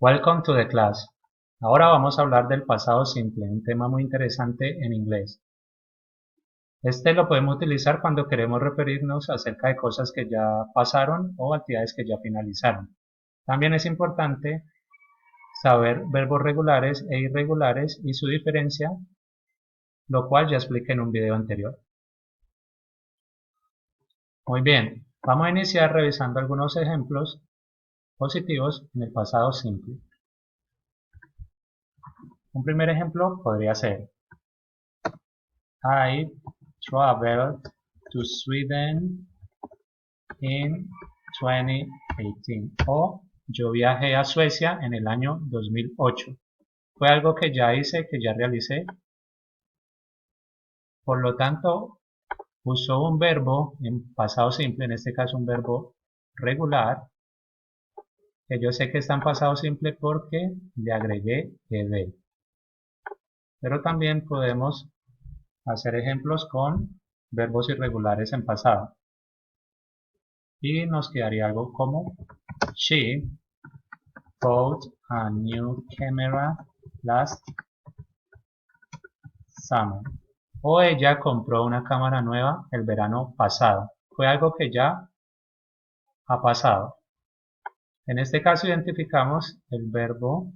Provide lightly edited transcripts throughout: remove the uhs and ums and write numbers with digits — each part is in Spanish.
Welcome to the class. Ahora vamos a hablar del pasado simple, un tema muy interesante en inglés. Este lo podemos utilizar cuando queremos referirnos acerca de cosas que ya pasaron o actividades que ya finalizaron. También es importante saber verbos regulares e irregulares y su diferencia, lo cual ya expliqué en un video anterior. Muy bien, vamos a iniciar revisando algunos ejemplos positivos en el pasado simple. Un primer ejemplo podría ser I traveled to Sweden in 2018 o yo viajé a Suecia en el año 2008. Fue algo que ya hice, que ya realicé. Por lo tanto, usó un verbo en pasado simple, en este caso un verbo regular, que yo sé que está en pasado simple porque le agregué ed. Pero también podemos hacer ejemplos con verbos irregulares en pasado. Y nos quedaría algo como She bought a new camera last summer. O ella compró una cámara nueva el verano pasado. Fue algo que ya ha pasado. En este caso identificamos el verbo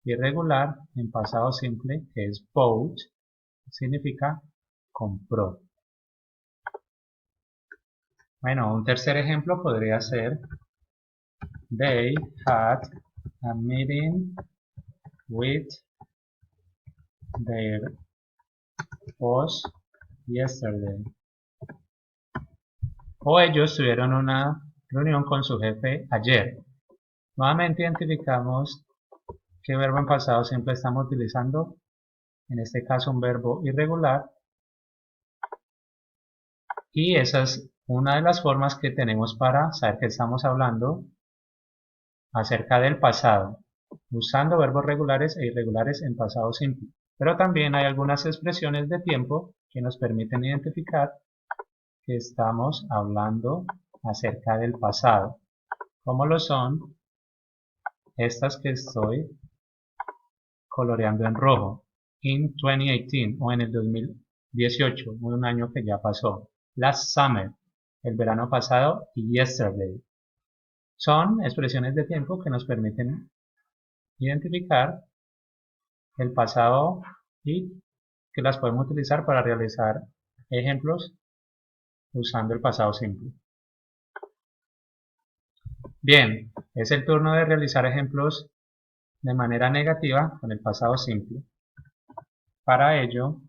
irregular en pasado simple, que es bought, significa compró. Bueno, un tercer ejemplo podría ser They had a meeting with their boss yesterday. O ellos tuvieron una reunión con su jefe ayer. Nuevamente identificamos qué verbo en pasado simple estamos utilizando. En este caso un verbo irregular. Y esa es una de las formas que tenemos para saber que estamos hablando acerca del pasado, usando verbos regulares e irregulares en pasado simple. Pero también hay algunas expresiones de tiempo que nos permiten identificar que estamos hablando acerca del pasado, como lo son estas que estoy coloreando en rojo, in 2018 o en el 2018, un año que ya pasó, last summer, el verano pasado, y yesterday. Son expresiones de tiempo que nos permiten identificar el pasado y que las podemos utilizar para realizar ejemplos usando el pasado simple. Bien, es el turno de realizar ejemplos de manera negativa con el pasado simple. Para ello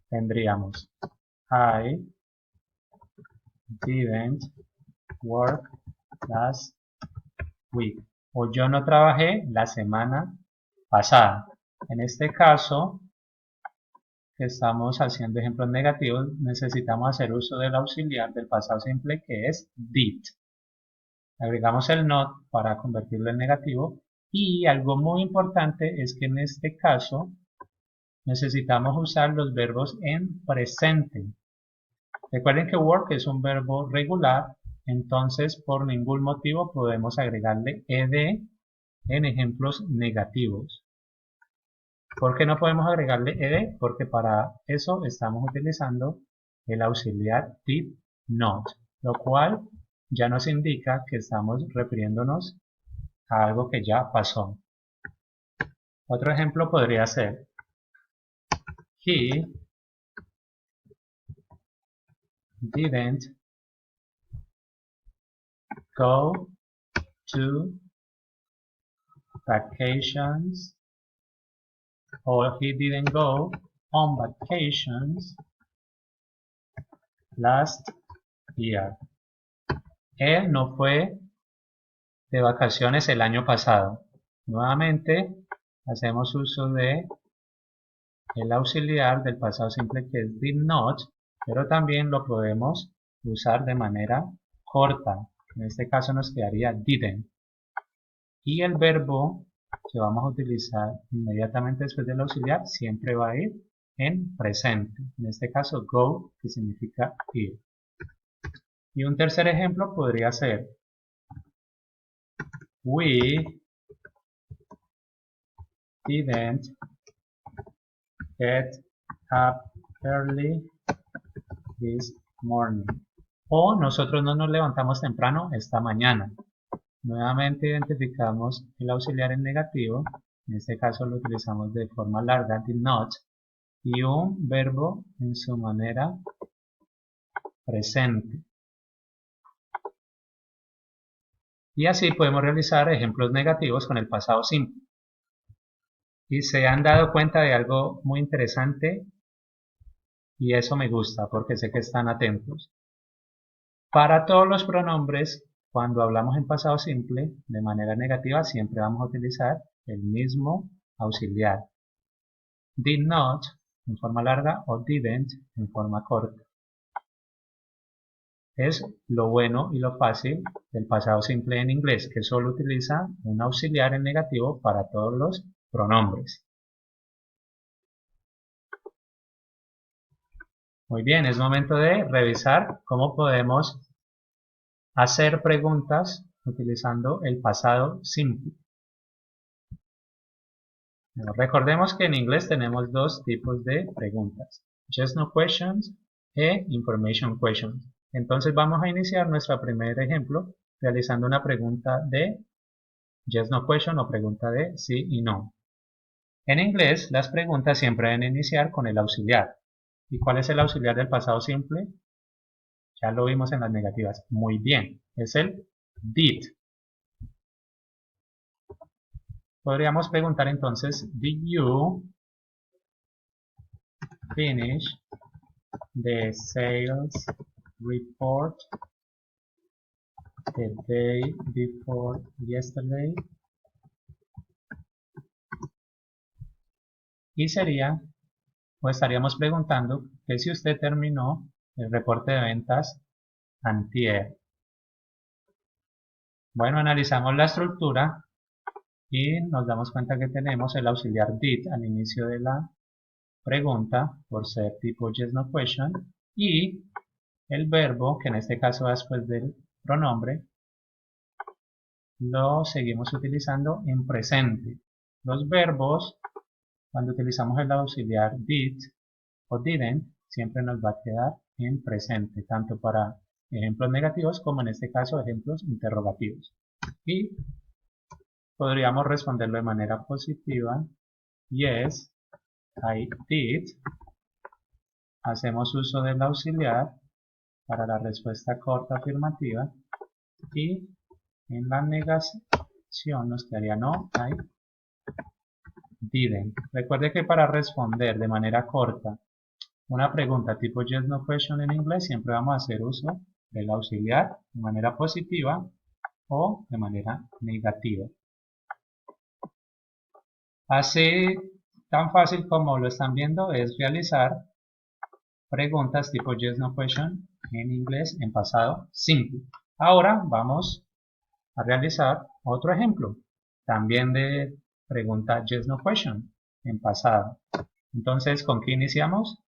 tendríamos I didn't work last week o yo no trabajé la semana pasada. En este caso, que estamos haciendo ejemplos negativos, necesitamos hacer uso del auxiliar del pasado simple que es did. Agregamos el not para convertirlo en negativo y algo muy importante es que en este caso necesitamos usar los verbos en presente. Recuerden que work es un verbo regular, entonces por ningún motivo podemos agregarle ed en ejemplos negativos. ¿Por qué no podemos agregarle ed? Porque para eso estamos utilizando el auxiliar did not, lo cual ya nos indica que estamos refiriéndonos a algo que ya pasó. Otro ejemplo podría ser He didn't go to vacations or he didn't go on vacations last year. Él no fue de vacaciones el año pasado. Nuevamente hacemos uso de el auxiliar del pasado simple que es did not, pero también lo podemos usar de manera corta. En este caso nos quedaría didn't. Y el verbo que vamos a utilizar inmediatamente después del auxiliar siempre va a ir en presente. En este caso go, que significa ir. Y un tercer ejemplo podría ser We didn't get up early this morning. O nosotros no nos levantamos temprano esta mañana. Nuevamente identificamos el auxiliar en negativo. En este caso lo utilizamos de forma larga, did not, y un verbo en su manera presente. Y así podemos realizar ejemplos negativos con el pasado simple. Y se han dado cuenta de algo muy interesante, y eso me gusta porque sé que están atentos. Para todos los pronombres, cuando hablamos en pasado simple, de manera negativa, siempre vamos a utilizar el mismo auxiliar. Did not en forma larga o didn't en forma corta. Es lo bueno y lo fácil del pasado simple en inglés, que solo utiliza un auxiliar en negativo para todos los pronombres. Muy bien, es momento de revisar cómo podemos hacer preguntas utilizando el pasado simple. Bueno, recordemos que en inglés tenemos dos tipos de preguntas, yes no questions e information questions. Entonces vamos a iniciar nuestro primer ejemplo realizando una pregunta de yes no question o pregunta de sí y no. En inglés las preguntas siempre deben iniciar con el auxiliar. ¿Y cuál es el auxiliar del pasado simple? Ya lo vimos en las negativas. Muy bien, es el did. Podríamos preguntar entonces, did you finish the sales report the day before yesterday? Y sería, o estaríamos preguntando que si usted terminó el reporte de ventas antier. Bueno, analizamos la estructura y nos damos cuenta que tenemos el auxiliar did al inicio de la pregunta por ser tipo yes no question y el verbo, que en este caso va después del pronombre, lo seguimos utilizando en presente. Los verbos, cuando utilizamos el auxiliar did o didn't, siempre nos va a quedar en presente, tanto para ejemplos negativos como en este caso ejemplos interrogativos. Y podríamos responderlo de manera positiva, yes, I did. Hacemos uso del auxiliar para la respuesta corta afirmativa y en la negación nos quedaría no, I didn't. Recuerde que para responder de manera corta una pregunta tipo yes no question en inglés siempre vamos a hacer uso del auxiliar de manera positiva o de manera negativa. Así, tan fácil como lo están viendo es realizar preguntas tipo yes no question en inglés en pasado simple. Ahora vamos a realizar otro ejemplo, también de pregunta yes no question en pasado. Entonces, ¿con qué iniciamos?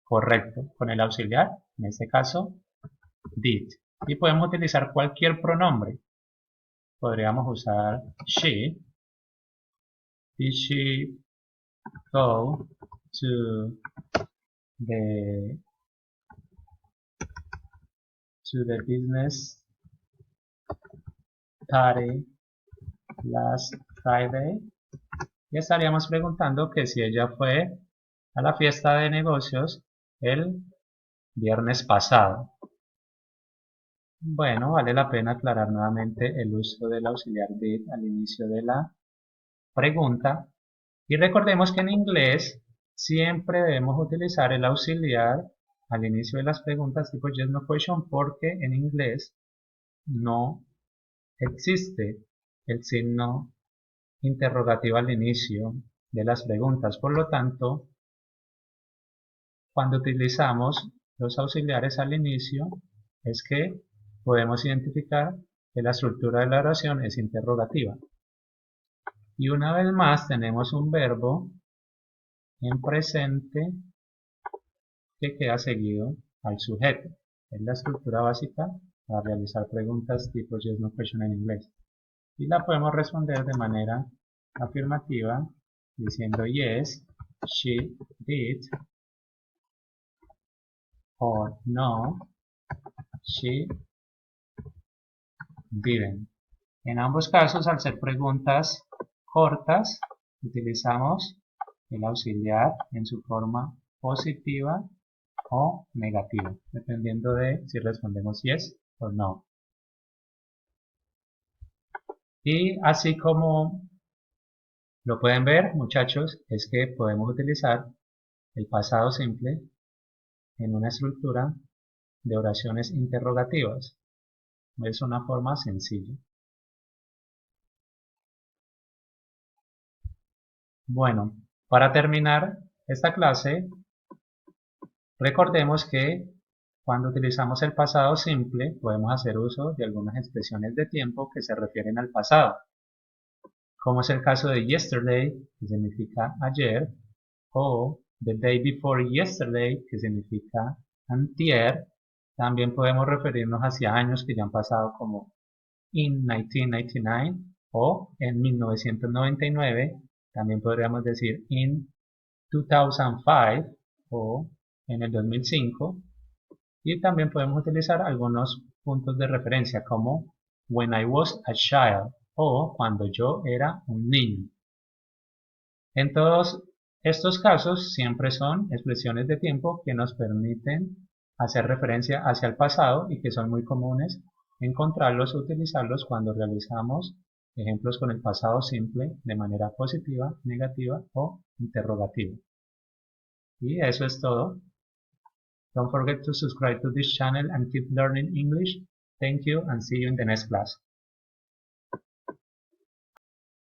Correcto, con el auxiliar, en este caso, did. Y podemos utilizar cualquier pronombre. Podríamos usar she. Did she go to the business party last Friday? Y estaríamos preguntando que si ella fue a la fiesta de negocios el viernes pasado. Bueno, vale la pena aclarar nuevamente el uso del auxiliar did al inicio de la pregunta. Y recordemos que en inglés siempre debemos utilizar el auxiliar al inicio de las preguntas tipo yes no question porque en inglés no existe el signo interrogativo al inicio de las preguntas. Por lo tanto, cuando utilizamos los auxiliares al inicio es que podemos identificar que la estructura de la oración es interrogativa. Y una vez más tenemos un verbo en presente que queda seguido al sujeto. Es la estructura básica para realizar preguntas tipo yes no question en inglés. Y la podemos responder de manera afirmativa, diciendo yes, she did, o no, she didn't. En ambos casos, al ser preguntas cortas, utilizamos el auxiliar en su forma positiva o negativa, dependiendo de si respondemos yes o no. Y así como lo pueden ver, muchachos, es que podemos utilizar el pasado simple en una estructura de oraciones interrogativas. Es una forma sencilla. Bueno, para terminar esta clase, recordemos que cuando utilizamos el pasado simple podemos hacer uso de algunas expresiones de tiempo que se refieren al pasado, como es el caso de yesterday, que significa ayer, o the day before yesterday, que significa antier. También podemos referirnos hacia años que ya han pasado, como in 1999 o en 1999. También podríamos decir in 2005 o en el 2005. Y también podemos utilizar algunos puntos de referencia como when I was a child o cuando yo era un niño. En todos estos casos siempre son expresiones de tiempo que nos permiten hacer referencia hacia el pasado y que son muy comunes encontrarlos o utilizarlos cuando realizamos ejemplos con el pasado simple de manera positiva, negativa o interrogativa. Y eso es todo. Don't forget to subscribe to this channel and keep learning English. Thank you and see you in the next class.